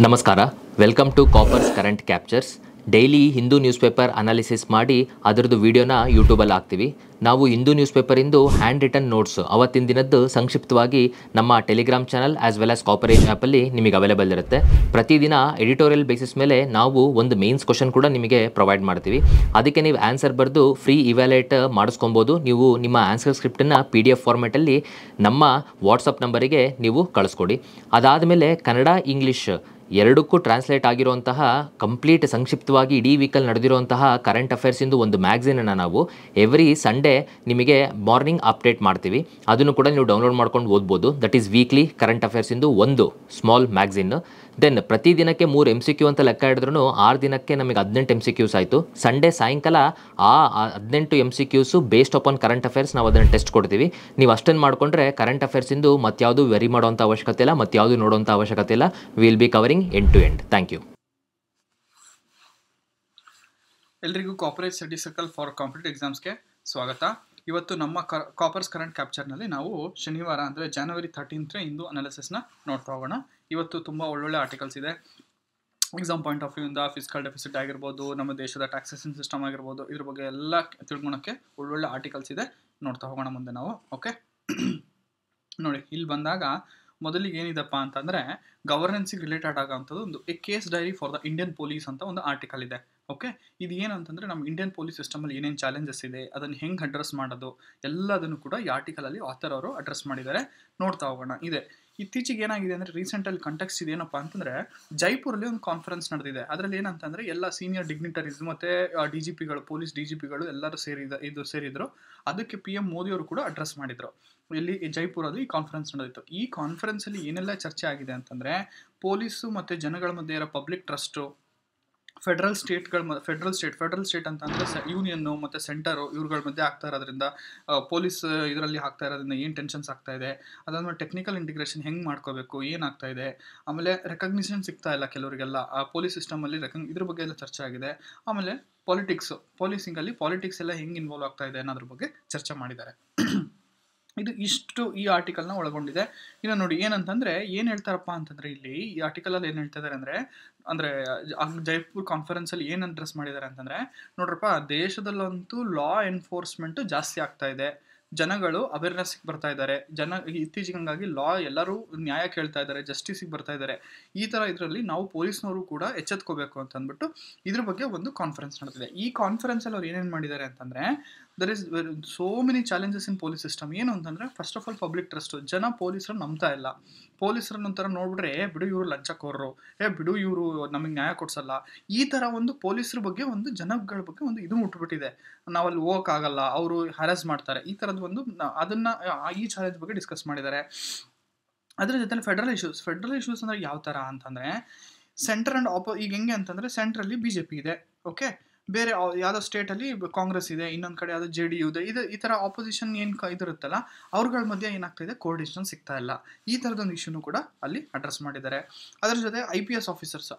ನಮಸ್ಕಾರ, welcome to Coppers current captures. Daily Hindu news paper analysis ಮಾಡಿ ಅದರದ್ದು ವೀಡಿಯೋನ ಯೂಟ್ಯೂಬಲ್ಲಿ ಹಾಕ್ತೀವಿ. ನಾವು ಹಿಂದೂ ನ್ಯೂಸ್ ಪೇಪರಿಂದು ಹ್ಯಾಂಡ್ ರಿಟನ್ ನೋಟ್ಸ್ ಅವತ್ತಿನ ದಿನದ್ದು ಸಂಕ್ಷಿಪ್ತವಾಗಿ ನಮ್ಮ Telegram channel as well as Copperage ಆ್ಯಪಲ್ಲಿ ನಿಮಗೆ ಅವೈಲೇಬಲ್ ಇರುತ್ತೆ. ಪ್ರತಿದಿನ ಎಡಿಟೋರಿಯಲ್ ಬೇಸಿಸ್ ಮೇಲೆ ನಾವು ಒಂದು ಮೇನ್ಸ್ ಕ್ವಶನ್ ಕೂಡ ನಿಮಗೆ ಪ್ರೊವೈಡ್ ಮಾಡ್ತೀವಿ. ಅದಕ್ಕೆ ನೀವು ಆನ್ಸರ್ ಬರೆದು ಫ್ರೀ ಇವ್ಯಾಲ್ಯೂಯೇಟ್ ಮಾಡಿಸ್ಕೊಬೋದು. ನೀವು ನಿಮ್ಮ ಆನ್ಸರ್ ಸ್ಕ್ರಿಪ್ಟನ್ನು PDF ಫಾರ್ಮೆಟಲ್ಲಿ ನಮ್ಮ ವಾಟ್ಸಪ್ ನಂಬರಿಗೆ ನೀವು ಕಳಿಸ್ಕೊಡಿ. ಅದಾದಮೇಲೆ ಕನ್ನಡ ಇಂಗ್ಲೀಷ್ ಎರಡಕ್ಕೂ ಟ್ರಾನ್ಸ್ಲೇಟ್ ಆಗಿರುವಂತಹ ಕಂಪ್ಲೀಟ್ ಸಂಕ್ಷಿಪ್ತವಾಗಿ ಇಡೀ ವೀಕಲ್ಲಿ ನಡೆದಿರುವಂತಹ ಕರೆಂಟ್ ಅಫೇರ್ಸಿಂದು ಒಂದು ಮ್ಯಾಗ್ಝಿನನ್ನು ನಾವು ಎವ್ರಿ ಸಂಡೇ ನಿಮಗೆ ಮಾರ್ನಿಂಗ್ ಅಪ್ಡೇಟ್ ಮಾಡ್ತೀವಿ. ಅದನ್ನು ಕೂಡ ನೀವು ಡೌನ್ಲೋಡ್ ಮಾಡ್ಕೊಂಡು ಓದ್ಬೋದು. ದಟ್ ಈಸ್ ವೀಕ್ಲಿ ಕರೆಂಟ್ ಅಫೇರ್ಸಿಂದು ಒಂದು ಸ್ಮಾಲ್ ಮ್ಯಾಗ್ಝಿನ್. ದೆನ್ ಪ್ರತಿದಿನಕ್ಕೆ 3 MCQ ಅಂತ ಲೆಕ್ಕ ಹಿಡಿದ್ರೂ 6 ದಿನಕ್ಕೆ ನಮಗೆ 18 MCQs ಆಯಿತು. ಸಂಡೇ ಸಾಯಂಕಾಲ ಆ 18 MCQs based upon current affairs ನಾವು ಅದನ್ನು ಟೆಸ್ಟ್ ಕೊಡ್ತೀವಿ. ನೀವು ಅಷ್ಟನ್ನು ಮಾಡಿಕೊಂಡ್ರೆ ಕರೆಂಟ್ ಅಫೇರ್ಸಿಂದು ಮತ್ಯಾವುದು ವೆರಿ ಮಾಡೋವಂಥ ಅವಶ್ಯಕತೆ ಇಲ್ಲ, ಮತ್ಯಾವುದು ನೋಡೋವಂಥ ಅವಶ್ಯಕತೆ ಇಲ್ಲ. Will be covering end to end. Thank you. ಎಲ್ರಿಗೂ Copperage study circle for competitive ಎಕ್ಸಾಮ್ಸ್ಗೆ ಸ್ವಾಗತ. ಇವತ್ತು ನಮ್ಮ ಕಾಪರ್ಸ್ ಕರೆಂಟ್ ಕ್ಯಾಪ್ಚರ್ನಲ್ಲಿ ನಾವು ಶನಿವಾರ ಅಂದರೆ January 13th ಇಂದು ಅನಾಲಿಸಿಸ್ನ ನೋಡ್ತಾ ಹೋಗೋಣ. ಇವತ್ತು ತುಂಬ ಒಳ್ಳೊಳ್ಳೆ ಆರ್ಟಿಕಲ್ಸ್ ಇದೆ. ಎಕ್ಸಾಮ್ ಪಾಯಿಂಟ್ ಆಫ್ ವ್ಯೂ ಇಂದ ಫಿಸ್ಕಲ್ ಡೆಫಿಸಿಟ್ ಆಗಿರ್ಬೋದು, ನಮ್ಮ ದೇಶದ ಟ್ಯಾಕ್ಸೇಷನ್ ಸಿಸ್ಟಮ್ ಆಗಿರ್ಬೋದು, ಇದ್ರ ಬಗ್ಗೆ ಎಲ್ಲ ತಿಳ್ಕೊಳಕ್ಕೆ ಒಳ್ಳೊಳ್ಳೆ ಆರ್ಟಿಕಲ್ಸ್ ಇದೆ. ನೋಡ್ತಾ ಹೋಗೋಣ ಮುಂದೆ ನಾವು. ಓಕೆ, ನೋಡಿ ಇಲ್ಲಿ ಬಂದಾಗ ಮೊದಲಿಗೆ ಏನಿದೆಪ್ಪ ಅಂತಂದರೆ ಗವರ್ನೆನ್ಸಿಗೆ ರಿಲೇಟೆಡ್ ಆಗೋಂಥದ್ದು ಒಂದು A case dairy for the Indian police ಅಂತ ಒಂದು ಆರ್ಟಿಕಲ್ ಇದೆ. ಓಕೆ, ಇದು ಏನಂತಂದರೆ ನಮ್ಮ ಇಂಡಿಯನ್ ಪೊಲೀಸ್ ಸಿಸ್ಟಮಲ್ಲಿ ಏನೇನು ಚಾಲೆಂಜಸ್ ಇದೆ, ಅದನ್ನು ಹೆಂಗೆ ಅಡ್ರೆಸ್ ಮಾಡೋದು ಎಲ್ಲದನ್ನು ಕೂಡ ಈ ಆರ್ಟಿಕಲಲ್ಲಿ ಆಥರ್ ಅವರು ಅಡ್ರೆಸ್ ಮಾಡಿದ್ದಾರೆ. ನೋಡ್ತಾ ಹೋಗೋಣ. ಇದೆ ಇತ್ತೀಚೆಗೆ ಏನಾಗಿದೆ ಅಂದರೆ ರೀಸೆಂಟಲ್ಲಿ ಕಂಟೆಕ್ಸ್ಟ್ ಇದೇನಪ್ಪ ಅಂತಂದರೆ ಜೈಪುರಲ್ಲಿ ಒಂದು ಕಾನ್ಫರೆನ್ಸ್ ನಡೆದಿದೆ. ಅದರಲ್ಲಿ ಏನಂತಂದರೆ ಎಲ್ಲ ಸೀನಿಯರ್ ಡಿಗ್ನಿಟರೀಸ್ ಮತ್ತು DGPಗಳು, ಪೊಲೀಸ್ DGPಗಳು ಎಲ್ಲರೂ ಸೇರಿದ್ರು. ಅದಕ್ಕೆ PM ಮೋದಿಯವರು ಕೂಡ ಅಡ್ರೆಸ್ ಮಾಡಿದರು. ಇಲ್ಲಿ ಜೈಪುರಲ್ಲಿ ಈ ಕಾನ್ಫರೆನ್ಸ್ ನಡೆದಿತ್ತು. ಈ ಕಾನ್ಫರೆನ್ಸಲ್ಲಿ ಏನೆಲ್ಲ ಚರ್ಚೆ ಆಗಿದೆ ಅಂತಂದರೆ ಪೊಲೀಸು ಮತ್ತು ಜನಗಳ ಮಧ್ಯೆ ಇರೋ ಪಬ್ಲಿಕ್ ಟ್ರಸ್ಟು, ಫೆಡರಲ್ ಸ್ಟೇಟ್ ಅಂತಂದರೆ ಯೂನಿಯನ್ನು ಮತ್ತು ಸೆಂಟರು ಇವ್ರುಗಳ ಮಧ್ಯೆ ಆಗ್ತಾ ಇರೋದ್ರಿಂದ, ಪೊಲೀಸ್ ಇದರಲ್ಲಿ ಆಗ್ತಾ ಇರೋದ್ರಿಂದ ಏನು ಟೆನ್ಷನ್ಸ್ ಆಗ್ತಾ ಇದೆ, ಅದಾದ್ಮೇಲೆ ಟೆಕ್ನಿಕಲ್ ಇಂಟಿಗ್ರೇಷನ್ ಹೆಂಗೆ ಮಾಡ್ಕೋಬೇಕು, ಏನಾಗ್ತಾ ಇದೆ, ಆಮೇಲೆ ರೆಕಗ್ನಿಷನ್ ಸಿಗ್ತಾ ಇಲ್ಲ ಕೆಲವರಿಗೆಲ್ಲ ಆ ಪೊಲೀಸ್ ಸಿಸ್ಟಮಲ್ಲಿ ಇದ್ರ ಬಗ್ಗೆ ಎಲ್ಲ ಚರ್ಚೆ ಆಗಿದೆ. ಆಮೇಲೆ ಪೊಲೀಸಿಂಗಲ್ಲಿ ಪಾಲಿಟಿಕ್ಸ್ ಎಲ್ಲ ಹೆಂಗೆ ಇನ್ವಾಲ್ವ್ ಆಗ್ತಾ ಇದೆ ಅನ್ನೋದ್ರ ಬಗ್ಗೆ ಚರ್ಚೆ ಮಾಡಿದ್ದಾರೆ. ಇದು ಇಷ್ಟು ಈ ಆರ್ಟಿಕಲ್ನ ಒಳಗೊಂಡಿದೆ. ಇನ್ನು ನೋಡಿ ಏನಂತಂದರೆ ಏನು ಹೇಳ್ತಾರಪ್ಪ ಅಂತಂದರೆ ಇಲ್ಲಿ ಈ ಆರ್ಟಿಕಲಲ್ಲಿ ಏನು ಹೇಳ್ತಾ ಇದ್ದಾರೆ ಅಂದರೆ ಜೈಪುರ್ ಕಾನ್ಫರೆನ್ಸಲ್ಲಿ ಏನು ಅಡ್ರೆಸ್ ಮಾಡಿದ್ದಾರೆ ಅಂತಂದರೆ, ನೋಡ್ರಪ್ಪ, ದೇಶದಲ್ಲಂತೂ ಲಾ ಎನ್ಫೋರ್ಸ್ಮೆಂಟು ಜಾಸ್ತಿ ಆಗ್ತಾ ಇದೆ, ಜನಗಳು ಅವೇರ್ನೆಸ್ಗೆ ಬರ್ತಾ ಇದ್ದಾರೆ, ಇತ್ತೀಚೆಗೆ ಹಂಗಾಗಿ ಲಾ ಎಲ್ಲರೂ ನ್ಯಾಯ ಕೇಳ್ತಾ ಇದ್ದಾರೆ, ಜಸ್ಟಿಸಿಗೆ ಬರ್ತಾ ಇದ್ದಾರೆ. ಈ ಥರ ಇದರಲ್ಲಿ ನಾವು ಪೊಲೀಸ್ನವರು ಕೂಡ ಎಚ್ಚೆತ್ಕೋಬೇಕು ಅಂತ ಅಂದ್ಬಿಟ್ಟು ಇದ್ರ ಬಗ್ಗೆ ಒಂದು ಕಾನ್ಫರೆನ್ಸ್ ನಡೆದಿದೆ. ಈ ಕಾನ್ಫರೆನ್ಸಲ್ಲಿ ಅವ್ರು ಏನೇನು ಮಾಡಿದ್ದಾರೆ ಅಂತಂದರೆ, there is so many challenges in police system. ಏನು ಅಂತಂದರೆ first of all public trust. ಜನ ಪೊಲೀಸರನ್ನು ನಂಬ್ತಾ ಇಲ್ಲ. ಪೊಲೀಸರನ್ನ ಒಂಥರ ನೋಡ್ಬಿಟ್ರೆ ಬಿಡು ಇವರು ಲಂಚಕೋರರು, ಬಿಡು ಇವರು ನಮಗೆ ನ್ಯಾಯ ಕೊಡ್ಸಲ್ಲ, ಈ ಥರ ಒಂದು ಪೊಲೀಸರ ಬಗ್ಗೆ ಒಂದು ಜನಗಳ ಬಗ್ಗೆ ಒಂದು ಇದು ಮುಟ್ಬಿಟ್ಟಿದೆ. ನಾವಲ್ಲಿ ಹೋಗೋಕ್ಕಾಗಲ್ಲ, ಅವರು ಹ್ಯಾರಸ್ ಮಾಡ್ತಾರೆ, ಈ ಥರದ್ದು ಒಂದು ಈ ಚಾಲೆಂಜ್ ಬಗ್ಗೆ ಡಿಸ್ಕಸ್ ಮಾಡಿದ್ದಾರೆ. ಅದ್ರ ಜೊತೆ ಫೆಡರಲ್ ಇಶ್ಯೂಸ್ ಅಂದರೆ ಯಾವ ಥರ ಅಂತಂದರೆ ಸೆಂಟರ್ ಆ್ಯಂಡ್ ಈಗ ಹೆಂಗೆ ಅಂತಂದರೆ ಸೆಂಟ್ರಲ್ಲಿ BJP ಇದೆ, ಓಕೆ, ಬೇರೆ ಯಾವುದೋ ಸ್ಟೇಟಲ್ಲಿ ಕಾಂಗ್ರೆಸ್ ಇದೆ, ಇನ್ನೊಂದು ಕಡೆ ಯಾವುದೋ JDU ಇದೆ. ಈ ಥರ ಆಪೋಸಿಷನ್ ಏನು ಇದಿರುತ್ತಲ್ಲ ಅವ್ರಗಳ ಮಧ್ಯೆ ಏನಾಗ್ತಾ ಇದೆ, ಕೋಆರ್ಡಿನೇಷನ್ ಸಿಗ್ತಾ ಇಲ್ಲ. ಈ ಥರದೊಂದು ಇಶ್ಯೂನು ಕೂಡ ಅಲ್ಲಿ ಅಡ್ರೆಸ್ ಮಾಡಿದ್ದಾರೆ. ಅದರ ಜೊತೆ IPS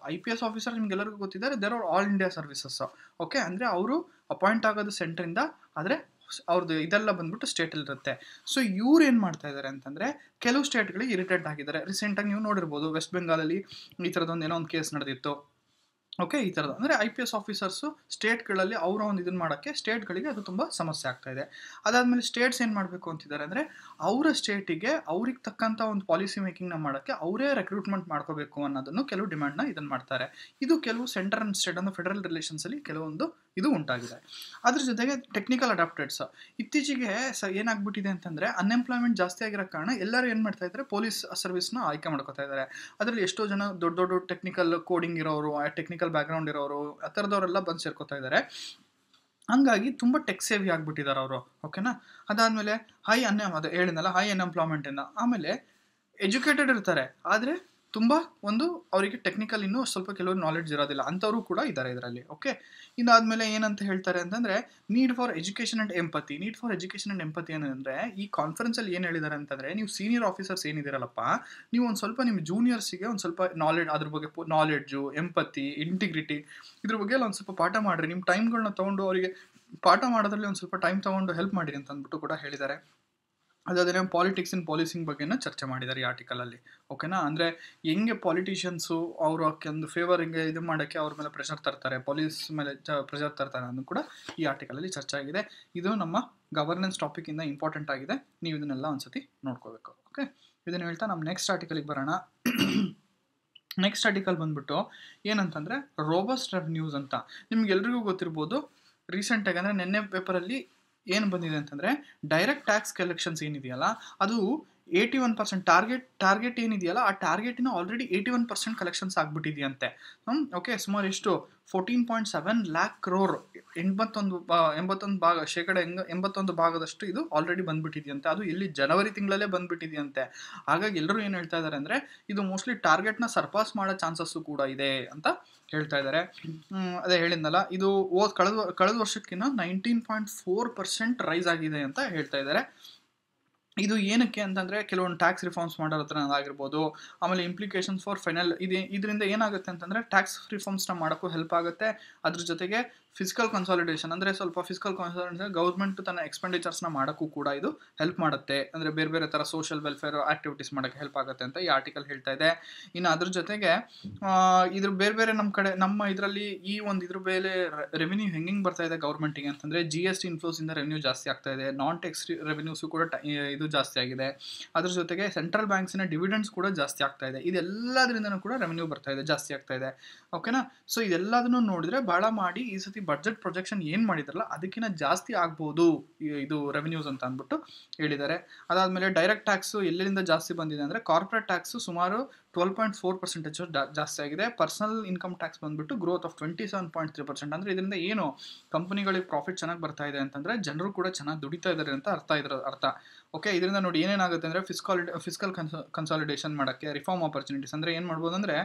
ಆಫೀಸರ್ ನಿಮ್ಗೆಲ್ಲರಿಗೂ ಗೊತ್ತಿದ್ದಾರೆ, there are all India services. Okay, ಅಂದರೆ ಅವರು ಅಪಾಯಿಂಟ್ ಆಗೋದು ಸೆಂಟ್ರಿಂದ, ಆದರೆ ಅವ್ರದ್ದು ಇದೆಲ್ಲ ಬಂದ್ಬಿಟ್ಟು ಸ್ಟೇಟಲ್ಲಿರುತ್ತೆ. ಸೊ ಇವ್ರು ಏನು ಮಾಡ್ತಾ ಇದ್ದಾರೆ ಅಂತಂದರೆ ಕೆಲವು ಸ್ಟೇಟ್ಗಳಿಗೆ ಇರಿಟೇಟ್ ಆಗಿದ್ದಾರೆ. ರೀಸೆಂಟಾಗಿ ನೀವು ನೋಡಿರ್ಬೋದು, ವೆಸ್ಟ್ ಬೆಂಗಾಲಲ್ಲಿ ಈ ಥರದೊಂದು ಏನೋ ಒಂದು ಕೇಸ್ ನಡೆದಿತ್ತು. ಓಕೆ, ಈ ಥರದ್ದು ಅಂದರೆ IPS ಆಫೀಸರ್ಸು ಸ್ಟೇಟ್ಗಳಲ್ಲಿ ಅವರ ಒಂದು ಇದನ್ನು ಮಾಡೋಕ್ಕೆ ಸ್ಟೇಟ್ಗಳಿಗೆ ಅದು ತುಂಬ ಸಮಸ್ಯೆ ಆಗ್ತಾ ಇದೆ. ಅದಾದಮೇಲೆ ಸ್ಟೇಟ್ಸ್ ಏನು ಮಾಡಬೇಕು ಅಂತಿದ್ದಾರೆ ಅಂದರೆ ಅವರ ಸ್ಟೇಟಿಗೆ ಅವ್ರಿಗೆ ತಕ್ಕಂಥ ಒಂದು ಪಾಲಿಸಿ ಮೇಕಿಂಗ್ನ ಮಾಡೋಕ್ಕೆ ಅವರೇ ರೆಕ್ರೂಟ್ಮೆಂಟ್ ಮಾಡ್ಕೋಬೇಕು ಅನ್ನೋದನ್ನು ಕೆಲವು ಡಿಮ್ಯಾಂಡ್ನ ಇದನ್ನು ಮಾಡ್ತಾರೆ. ಇದು ಕೆಲವು ಸೆಂಟರ್ ಆ್ಯಂಡ್ ಸ್ಟೇಟ್ ಅನ್ನೋ ಫೆಡರಲ್ ರಿಲೇಷನ್ಸಲ್ಲಿ ಕೆಲವೊಂದು ಇದು ಉಂಟಾಗಿದೆ. ಅದ್ರ ಜೊತೆಗೆ ಟೆಕ್ನಿಕಲ್ ಅಡಾಪ್ಟೆಡ್ಸ್ ಇತ್ತೀಚೆಗೆ ಏನಾಗ್ಬಿಟ್ಟಿದೆ ಅಂತಂದರೆ ಅನ್ಎಂಪ್ಲಾಯ್ಮೆಂಟ್ ಜಾಸ್ತಿ ಆಗಿರೋ ಕಾರಣ ಎಲ್ಲರೂ ಏನು ಮಾಡ್ತಾ ಇದ್ದಾರೆ, ಪೊಲೀಸ್ ಸರ್ವಿಸ್ನ ಆಯ್ಕೆ ಮಾಡ್ಕೋತಾ ಇದ್ದಾರೆ. ಅದರಲ್ಲಿ ಎಷ್ಟೋ ಜನ ದೊಡ್ಡ ಟೆಕ್ನಿಕಲ್ ಕೋಡಿಂಗ್ ಇರೋರು, ಟೆಕ್ನಿಕಲ್ ಬ್ಯಾಕ್ಗ್ರೌಂಡ್ ಇರೋರು, ಆ ಥರದವರೆಲ್ಲ ಬಂದು ಸೇರ್ಕೋತಾ ಇದ್ದಾರೆ. ಹಂಗಾಗಿ ತುಂಬ ಟೆಕ್ ಸೇವಿ ಆಗಿಬಿಟ್ಟಿದ್ದಾರೆ ಅವರು. ಓಕೆನಾ, ಅದಾದಮೇಲೆ ಹೇಳಿದ್ನಲ್ಲ ಹೈ ಅನ್ಎಂಪ್ಲಾಯ್ಮೆಂಟಿಂದ. ಆಮೇಲೆ ಎಜುಕೇಟೆಡ್ ಇರ್ತಾರೆ, ಆದರೆ ತುಂಬ ಒಂದು ಅವರಿಗೆ ಟೆಕ್ನಿಕಲ್ ಇನ್ನೂ ಸ್ವಲ್ಪ ಕೆಲವರು ನಾಲೆಡ್ಜ್ ಇರೋದಿಲ್ಲ, ಅಂಥವರು ಕೂಡ ಇದ್ದಾರೆ ಇದರಲ್ಲಿ. ಓಕೆ, ಇದಾದಮೇಲೆ ಏನಂತ ಹೇಳ್ತಾರೆ ಅಂತಂದರೆ need for education and empathy ಏನಂದರೆ ಈ ಕಾನ್ಫರೆನ್ಸಲ್ಲಿ ಏನು ಹೇಳಿದ್ದಾರೆ ಅಂತಂದರೆ, ನೀವು ಸೀನಿಯರ್ ಆಫೀಸರ್ಸ್ ಏನಿದ್ದೀರಲ್ಲಪ್ಪ, ನೀವು ಒಂದು ಸ್ವಲ್ಪ ನಿಮ್ಮ ಜೂನಿಯರ್ಸಿಗೆ ಒಂದು ಸ್ವಲ್ಪ ಅದ್ರ ಬಗ್ಗೆ ನಾಲೆಡ್ಜು, ಎಂಪತಿ, ಇಂಟಿಗ್ರಿಟಿ ಇದ್ರ ಬಗ್ಗೆ ಎಲ್ಲ ಒಂದು ಸ್ವಲ್ಪ ಪಾಠ ಮಾಡಿರಿ. ನಿಮ್ಮ ಟೈಮ್ಗಳನ್ನ ತೊಗೊಂಡು ಅವರಿಗೆ ಪಾಠ ಮಾಡೋದ್ರಲ್ಲಿ ಒಂದು ಸ್ವಲ್ಪ ಟೈಮ್ ತೊಗೊಂಡು ಹೆಲ್ಪ್ ಮಾಡಿರಿ ಅಂತ ಅಂದ್ಬಿಟ್ಟು ಕೂಡ ಹೇಳಿದ್ದಾರೆ. ಅದಾದರೆ ಪಾಲಿಟಿಕ್ಸ್ ಇನ್ ಪಾಲಿಸಿಂಗ್ ಬಗ್ಗೆನ ಚರ್ಚೆ ಮಾಡಿದ್ದಾರೆ ಈ ಆರ್ಟಿಕಲಲ್ಲಿ. ಓಕೆನಾ, ಅಂದರೆ ಹೆಂಗೆ ಪಾಲಿಟಿಷಿಯನ್ಸು ಅವರು ಒಂದು ಫೇವರ್ ಹಿಂಗೆ ಇದು ಮಾಡೋಕ್ಕೆ ಅವ್ರ ಮೇಲೆ ಪ್ರೆಷರ್ ತರ್ತಾರೆ, ಪೊಲೀಸ್ ಮೇಲೆ ಪ್ರೆಷರ್ ತರ್ತಾರೆ ಅನ್ನೋದು ಕೂಡ ಈ ಆರ್ಟಿಕಲಲ್ಲಿ ಚರ್ಚೆ ಆಗಿದೆ. ಇದು ನಮ್ಮ ಗವರ್ನೆನ್ಸ್ ಟಾಪಿಕಿಂದ ಇಂಪಾರ್ಟೆಂಟ್ ಆಗಿದೆ, ನೀವು ಇದನ್ನೆಲ್ಲ ಒಂದ್ಸತಿ ನೋಡ್ಕೋಬೇಕು. ಓಕೆ, ಇದನ್ನು ಹೇಳ್ತಾ ನಮ್ಮ ನೆಕ್ಸ್ಟ್ ಆರ್ಟಿಕಲಿಗೆ ಬರೋಣ. ನೆಕ್ಸ್ಟ್ ಆರ್ಟಿಕಲ್ ಬಂದ್ಬಿಟ್ಟು ಏನಂತಂದರೆ ರೋಬಸ್ಟ್ ರೆವೆನ್ಯೂಸ್ ಅಂತ. ನಿಮ್ಗೆಲ್ರಿಗೂ ಗೊತ್ತಿರ್ಬೋದು, ರೀಸೆಂಟಾಗಿ ಅಂದರೆ ನಿನ್ನೆ ಪೇಪರಲ್ಲಿ ಏನು ಬಂದಿದೆ ಅಂತಂದರೆ ಡೈರೆಕ್ಟ್ ಟ್ಯಾಕ್ಸ್ ಕಲೆಕ್ಷನ್ಸ್ ಏನಿದೆಯಲ್ಲ ಅದು 81% ಟಾರ್ಗೆಟ್ ಏನಿದೆಯಲ್ಲ ಆ ಟಾರ್ಗೆಟಿನ ಆಲ್ರೆಡಿ 81% ಕಲೆಕ್ಷನ್ಸ್ ಆಗಿಬಿಟ್ಟಿದೆಯಂತೆ. ಓಕೆ, ಸುಮಾರು ಎಷ್ಟು 14.7 lakh crore 81% ಭಾಗದಷ್ಟು ಇದು ಆಲ್ರೆಡಿ ಬಂದ್ಬಿಟ್ಟಿದೆಯಂತೆ. ಅದು ಇಲ್ಲಿ ಜನವರಿ ತಿಂಗಳಲ್ಲೇ ಬಂದ್ಬಿಟ್ಟಿದೆಯಂತೆ. ಹಾಗಾಗಿ ಎಲ್ಲರೂ ಏನು ಹೇಳ್ತಾ ಇದ್ದಾರೆ ಅಂದರೆ ಇದು ಮೋಸ್ಟ್ಲಿ ಟಾರ್ಗೆಟ್ನ ಸರ್ಪಾಸ್ ಮಾಡೋ ಚಾನ್ಸಸ್ಸು ಕೂಡ ಇದೆ ಅಂತ ಹೇಳ್ತಾ ಇದ್ದಾರೆ. ಅದೇ ಹೇಳಿದ್ನಲ್ಲ, ಇದು ಕಳೆದ ವರ್ಷಕ್ಕಿಂತ 19.4% ರೈಸ್ ಆಗಿದೆ ಅಂತ ಹೇಳ್ತಾ ಇದ್ದಾರೆ. ಇದು ಏನಕ್ಕೆ ಅಂತಂದರೆ ಕೆಲವೊಂದು ಟ್ಯಾಕ್ಸ್ ರಿಫಾರ್ಮ್ಸ್ ಮಾಡೋರ ಹತ್ರ ಆಗಿರ್ಬೋದು, ಆಮೇಲೆ ಇಂಪ್ಲಿಕೇಶನ್ಸ್ ಫಾರ್ ಫೈನಲ್ ಇದರಿಂದ ಏನಾಗುತ್ತೆ ಅಂತಂದರೆ ಟ್ಯಾಕ್ಸ್ ರಿಫಾರ್ಮ್ಸ್ನ ಮಾಡೋಕ್ಕೂ ಹೆಲ್ಪ್ ಆಗುತ್ತೆ. ಅದ್ರ ಜೊತೆಗೆ ಫಿಸಿಕಲ್ ಕನ್ಸಾಲಿಡೇಷನ್ ಅಂದರೆ ಸ್ವಲ್ಪ ಫಿಸಿಕಲ್ ಕನ್ಸಾಲಿಡೇಷನ್ ಗೌರ್ಮೆಂಟ್ ತನ್ನ ಎಕ್ಸ್ಪೆಂಡಿಚರ್ಸ್ನ ಮಾಡೋಕ್ಕೂ ಕೂಡ ಇದು ಹೆಲ್ಪ್ ಮಾಡುತ್ತೆ. ಅಂದರೆ ಬೇರೆ ಬೇರೆ ಥರ ಸೋಷಿಯಲ್ ವೆಲ್ಫೇರ್ ಆ್ಯಕ್ಟಿವಿಟೀಸ್ ಮಾಡೋಕ್ಕೆ ಹೆಲ್ಪ್ ಆಗುತ್ತೆ ಅಂತ ಈ ಆರ್ಟಿಕಲ್ ಹೇಳ್ತಾ ಇದೆ. ಇನ್ನು ಅದ್ರ ಜೊತೆಗೆ ಇದ್ರ ಬೇರೆ ಬೇರೆ ನಮ್ಮ ಇದರಲ್ಲಿ ಈ ಒಂದು ಇದ್ರ ಮೇಲೆ ರೆವಿನ್ಯೂ ಹೆಂಗೆ ಬರ್ತಾ ಇದೆ ಗೌರ್ಮೆಂಟಿಗೆ ಅಂತಂದರೆ GST ಇನ್ಫ್ಲೋಸಿಂದ ರೆವೆನ್ಯೂ ಜಾಸ್ತಿ ಆಗ್ತಾ ಇದೆ, ನಾನ್ ಟ್ಯಾಕ್ಸ್ ರೆವೆನ್ಯೂಸು ಕೂಡ ಇದು ಜಾಸ್ತಿ ಆಗಿದೆ. ಅದ್ರ ಜೊತೆಗೆ ಸೆಂಟ್ರಲ್ ಬ್ಯಾಂಕ್ಸಿನ ಡಿವಿಡೆಂಡ್ಸ್ ಕೂಡ ಜಾಸ್ತಿ ಆಗ್ತಾ ಇದೆ. ಇದೆಲ್ಲದರಿಂದನೂ ಕೂಡ ರೆವೆನ್ಯೂ ಬರ್ತಾ ಇದೆ, ಜಾಸ್ತಿ ಆಗ್ತಾ ಇದೆ. ಓಕೆನಾ, ಸೊ ಇದೆಲ್ಲದನ್ನು ನೋಡಿದ್ರೆ ಭಾಳ ಮಾಡಿ ಈ ಸತಿ ಬಡ್ಜೆಟ್ ಪ್ರೊಜೆಕ್ಷನ್ ಏನು ಮಾಡಿದ್ರಲ್ಲ ಅದಕ್ಕಿಂತ ಜಾಸ್ತಿ ಆಗ್ಬೋದು ಇದು ರೆವೆನ್ಯೂಸ್ ಅಂತ ಅಂದ್ಬಿಟ್ಟು ಹೇಳಿದ್ದಾರೆ. ಅದಾದಮೇಲೆ ಡೈರೆಕ್ಟ್ ಟ್ಯಾಕ್ಸು ಎಲ್ಲಿಂದ ಜಾಸ್ತಿ ಬಂದಿದೆ ಅಂದರೆ ಕಾರ್ಪೊರೇಟ್ ಟ್ಯಾಕ್ಸು ಸುಮಾರು 12.4% ಜಾಸ್ತಿ ಆಗಿದೆ. ಪರ್ಸನಲ್ ಇನ್ಕಮ್ ಟ್ಯಾಕ್ಸ್ ಬಂದ್ಬಿಟ್ಟು ಗ್ರೋತ್ ಆಫ್ 27.3%. ಅಂದರೆ ಇದರಿಂದ ಏನು ಕಂಪನಿಗಳಿಗೆ ಪ್ರಾಫಿಟ್ ಚೆನ್ನಾಗಿ ಬರ್ತಾ ಇದೆ ಅಂತಂದರೆ ಜನರು ಕೂಡ ಚೆನ್ನಾಗಿ ದುಡಿತಾ ಇದ್ದಾರೆ ಅಂತ ಅರ್ಥ. ಓಕೆ, ಇದರಿಂದ ನೋಡಿ ಏನೇನಾಗುತ್ತೆ ಅಂದರೆ ಫಿಸ್ಕಲ್ ಕನ್ಸಾಲಿಡೇಷನ್ ಮಾಡೋಕ್ಕೆ ರಿಫಾರ್ಮ್ ಆಪರ್ಚುನಿಟೀಸ್. ಅಂದರೆ ಏನು ಮಾಡ್ಬೋದು ಅಂದರೆ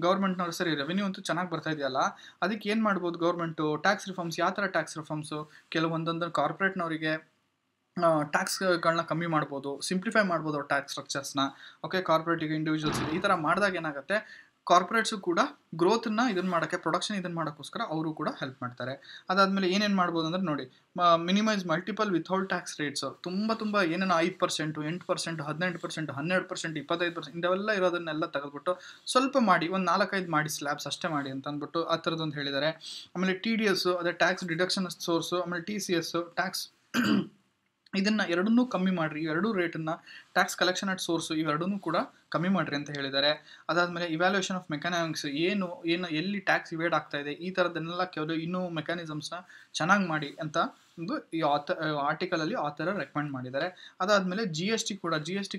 ಗೌರ್ಮೆಂಟ್ನವ್ರು ಸರಿ ರೆವೆನ್ಯೂ ಅಂತೂ ಚೆನ್ನಾಗಿ ಬರ್ತಾ ಇದೆಯಲ್ಲ, ಅದಕ್ಕೆ ಏನು ಮಾಡ್ಬೋದು ಗೌರ್ಮೆಂಟು ಟ್ಯಾಕ್ಸ್ ರಿಫಾರ್ಮ್ಸ್. ಯಾವ ಥರ ಟ್ಯಾಕ್ಸ್ ರಿಫಾರ್ಮ್ಸು? ಕೆಲವೊಂದೊಂದು ಕಾರ್ಪೊರೇಟ್ನವರಿಗೆ ಟ್ಯಾಕ್ಸ್ಗಳನ್ನ ಕಮ್ಮಿ ಮಾಡ್ಬೋದು, ಸಿಂಪ್ಲಿಫೈ ಮಾಡ್ಬೋದು ಅವ್ರ ಟ್ಯಾಕ್ಸ್ ಸ್ಟ್ರಕ್ಚರ್ಸ್ನ. ಓಕೆ, ಕಾರ್ಪೊರೇಟಿಗೆ ಇಂಡಿವಿಜುವಲ್ಸ್ ಈ ಥರ ಮಾಡಿದಾಗ ಏನಾಗುತ್ತೆ ಕಾರ್ಪೊರೇಟ್ಸು ಕೂಡ ಗ್ರೋತನ್ನ ಇದನ್ನು ಮಾಡೋಕ್ಕೆ, ಪ್ರೊಡಕ್ಷನ್ ಇದನ್ನು ಮಾಡೋಕ್ಕೋಸ್ಕರ ಅವರು ಕೂಡ ಹೆಲ್ಪ್ ಮಾಡ್ತಾರೆ. ಅದಾದಮೇಲೆ ಏನೇನು ಮಾಡ್ಬೋದು ಅಂದರೆ ನೋಡಿ minimise multiple without tax rates. ತುಂಬ ಏನೇನೋ 5%, 8%, 18%, 12%, 25% ಇಂಥವೆಲ್ಲ ಇರೋದನ್ನೆಲ್ಲ ತೆಗೆದುಬಿಟ್ಟು ಸ್ವಲ್ಪ ಮಾಡಿ ಒಂದು 4-5 ಮಾಡಿ ಸ್ಲ್ಯಾಬ್ಸ್ ಅಷ್ಟೇ ಮಾಡಿ ಅಂತ ಅಂದ್ಬಿಟ್ಟು ಆ ಥರದ್ದೊಂದು ಹೇಳಿದ್ದಾರೆ. ಆಮೇಲೆ TDS ಅದೇ ಟ್ಯಾಕ್ಸ್ ಡಿಡಕ್ಷನ್ ಸೋರ್ಸು, ಆಮೇಲೆ TCS ಟ್ಯಾಕ್ಸ್ ಇದನ್ನು ಎರಡನ್ನೂ ಕಮ್ಮಿ ಮಾಡಿರಿ. ಇವೆರಡೂ ರೇಟನ್ನು ಟ್ಯಾಕ್ಸ್ ಕಲೆಕ್ಷನ್ ಅಟ್ ಸೋರ್ಸು ಇವೆರಡನ್ನೂ ಕೂಡ ಕಮ್ಮಿ ಮಾಡಿರಿ ಅಂತ ಹೇಳಿದ್ದಾರೆ. ಅದಾದಮೇಲೆ ಇವ್ಯಾಲ್ಯೂಯೇಷನ್ ಆಫ್ ಮೆಕ್ಯಾನಿಕ್ಸ್ ಏನು ಎಲ್ಲಿ ಟ್ಯಾಕ್ಸ್ ಇವೇಡ್ ಆಗ್ತಾ ಇದೆ ಈ ಥರದ್ದನ್ನೆಲ್ಲ ಕೆಲವು ಇನ್ನೂ ಮೆಕ್ಯಾನಿಸಮ್ಸ್ನ ಚೆನ್ನಾಗಿ ಮಾಡಿ ಅಂತ ಒಂದು ಈ ಆರ್ಟಿಕಲಲ್ಲಿ ಆಥರ್ ರೆಕಮೆಂಡ್ ಮಾಡಿದ್ದಾರೆ. ಅದಾದಮೇಲೆ GST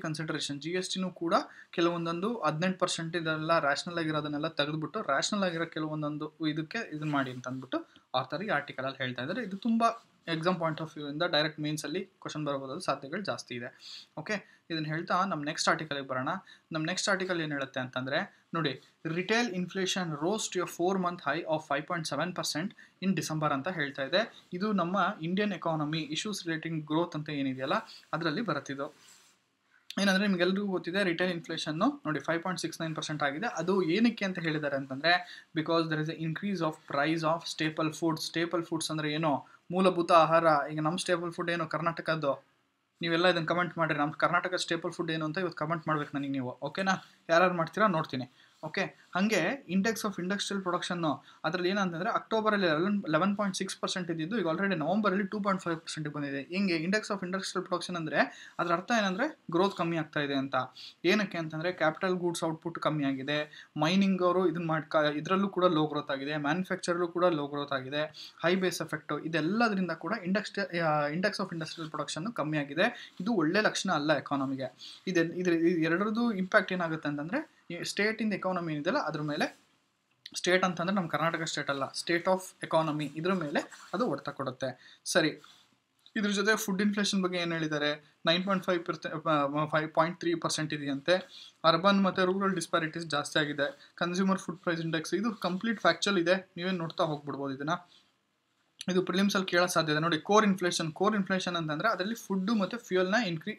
ಕನ್ಸಿಡರೇಷನ್, GSTನೂ ಕೂಡ ಕೆಲವೊಂದೊಂದು 18% ಇದೆಲ್ಲ ರ್ಯಾಷನಲ್ ಆಗಿರೋದನ್ನೆಲ್ಲ ತೆಗೆದುಬಿಟ್ಟು ರ್ಯಾಷನಲ್ ಆಗಿರೋ ಕೆಲವೊಂದೊಂದು ಇದನ್ನು ಮಾಡಿ ಅಂತ ಅಂದ್ಬಿಟ್ಟು ಆಥರ್ ಈ ಆರ್ಟಿಕಲಲ್ಲಿ ಹೇಳ್ತಾ ಇದ್ದಾರೆ. ಇದು ತುಂಬ ಎಕ್ಸಾಮ್ ಪಾಯಿಂಟ್ ಆಫ್ ವ್ಯೂ ಇಂದ ಡೈರೆಕ್ಟ್ ಮೇನ್ಸಲ್ಲಿ ಕ್ವಶನ್ ಬರಬಹುದಾದ ಸಾಧ್ಯತೆಗಳು ಜಾಸ್ತಿ ಇದೆ. ಓಕೆ, ಇದನ್ನು ಹೇಳ್ತಾ ನಮ್ಮ ನೆಕ್ಸ್ಟ್ ಆರ್ಟಿಕಲ್ಗೆ ಬರೋಣ. ನಮ್ಮ ನೆಕ್ಸ್ಟ್ ಆರ್ಟಿಕಲ್ ಏನು ಹೇಳುತ್ತೆ ಅಂತಂದರೆ ನೋಡಿ retail inflation rose to 4-month high of 5.7% in December ಅಂತ ಹೇಳ್ತಾ ಇದೆ. ಇದು ನಮ್ಮ Indian economy issues relating growth ಅಂತ ಏನಿದೆಯಲ್ಲ ಅದರಲ್ಲಿ ಬರುತ್ತಿದ್ದು. ಏನಂದರೆ ನಿಮಗೆಲ್ಲರಿಗೂ ಗೊತ್ತಿದೆ ರಿಟೇಲ್ ಇನ್ಫ್ಲೇಷನ್ನು ನೋಡಿ 5.69% ಆಗಿದೆ. ಅದು ಏನಕ್ಕೆ ಅಂತ ಹೇಳಿದ್ದಾರೆ ಅಂತಂದರೆ because there is a increase of price of staple foods ಅಂದರೆ ಏನೋ ಮೂಲಭೂತ ಆಹಾರ. ಈಗ ನಮ್ಮ ಸ್ಟೇಪಲ್ ಫುಡ್ ಏನು ಕರ್ನಾಟಕದ್ದು, ನೀವೆಲ್ಲ ಇದನ್ನು ಕಮೆಂಟ್ ಮಾಡಿರಿ. ನಮ್ಮ ಕರ್ನಾಟಕ ಸ್ಟೇಪಲ್ ಫುಡ್ ಏನು ಅಂತ ಇವತ್ತು ಕಮೆಂಟ್ ಮಾಡ್ಬೇಕು ನನಗೆ ನೀವು. ಓಕೆನಾ, ಯಾರು ಮಾಡ್ತೀರಾ ನೋಡ್ತೀನಿ. ಓಕೆ, ಹಾಗೆ ಇಂಡೆಕ್ಸ್ ಆಫ್ ಇಂಡಸ್ಟ್ರಿಯಲ್ ಪ್ರೊಡಕ್ಷನ್ನು ಅದರಲ್ಲಿ ಏನಂತಂದರೆ ಅಕ್ಟೋಬರಲ್ಲಿ 11.6% ಇದ್ದಿದ್ದು ಈಗ ಆಲ್ರೆಡಿ ನವಂಬರಲ್ಲಿ 2.5% ಬಂದಿದೆ. ಹಿಂಗೆ ಇಂಡೆಕ್ಸ್ ಆಫ್ ಇಂಡಸ್ಟ್ರಿಯಲ್ ಪ್ರೊಡಕ್ಷನ್ ಅಂದರೆ ಅದರ ಅರ್ಥ ಏನಂದರೆ ಗ್ರೋತ್ ಕಮ್ಮಿ ಆಗ್ತಾ ಇದೆ ಅಂತ. ಏನಕ್ಕೆ ಅಂತಂದರೆ ಕ್ಯಾಪಿಟಲ್ ಗೂಡ್ಸ್ ಔಟ್ಪುಟ್ ಕಮ್ಮಿ ಆಗಿದೆ, ಮೈನಿಂಗ್ ಅವರು ಇದರಲ್ಲೂ ಕೂಡ ಲೋ ಗ್ರೋತ್ ಆಗಿದೆ, ಮ್ಯಾನುಫ್ಯಾಕ್ಚರಲ್ಲೂ ಕೂಡ ಲೋ ಗ್ರೋತ್ ಆಗಿದೆ, ಹೈ ಬೇಸ್ ಎಫೆಕ್ಟು ಇದೆಲ್ಲದರಿಂದ ಕೂಡ ಇಂಡೆಕ್ಸ್ ಆಫ್ ಇಂಡಸ್ಟ್ರಿಯಲ್ ಪ್ರೊಡಕ್ಷನ್ನು ಕಮ್ಮಿ ಆಗಿದೆ. ಇದು ಒಳ್ಳೆ ಲಕ್ಷಣ ಅಲ್ಲ ಎಕಾನಮಿಗೆ. ಎರಡರದ್ದು ಇಂಪ್ಯಾಕ್ಟ್ ಏನಾಗುತ್ತೆ ಅಂತಂದರೆ ಸ್ಟೇಟ್ ಇನ್ ಎಕಾನಮಿ ಏನಿದೆಯಲ್ಲ ಅದ್ರ ಮೇಲೆ, ಸ್ಟೇಟ್ ಅಂತಂದರೆ ನಮ್ಮ ಕರ್ನಾಟಕ ಸ್ಟೇಟ್ ಅಲ್ಲ, ಸ್ಟೇಟ್ ಆಫ್ ಎಕಾನಮಿ ಇದ್ರ ಮೇಲೆ ಅದು ಹೊಡೆತ ಕೊಡುತ್ತೆ. ಸರಿ, ಇದ್ರ ಜೊತೆ ಫುಡ್ ಇನ್ಫ್ಲೇಷನ್ ಬಗ್ಗೆ ಏನು ಹೇಳಿದ್ದಾರೆ 5.3% ಇದೆಯಂತೆ. ಅರ್ಬನ್ ಮತ್ತು ರೂರಲ್ ಡಿಸ್ಪ್ಯಾರಿಟೀಸ್ ಜಾಸ್ತಿ ಆಗಿದೆ. ಕನ್ಸ್ಯೂಮರ್ ಫುಡ್ ಪ್ರೈಸ್ ಇಂಡೆಕ್ಸ್ ಇದು ಕಂಪ್ಲೀಟ್ ಫ್ಯಾಕ್ಚುಯಲ್ ಇದೆ, ನೀವೇನು ನೋಡ್ತಾ ಹೋಗ್ಬಿಡ್ಬೋದು ಇದನ್ನು. ಇದು ಪ್ರಿಲಿಮ್ಸಲ್ಲಿ ಕೇಳೋ ಸಾಧ್ಯತೆ. ನೋಡಿ ಕೋರ್ ಇನ್ಫ್ಲೇಷನ್ ಅಂತಂದರೆ ಅದರಲ್ಲಿ ಫುಡ್ಡು ಮತ್ತು ಫ್ಯೂಯಲ್ನ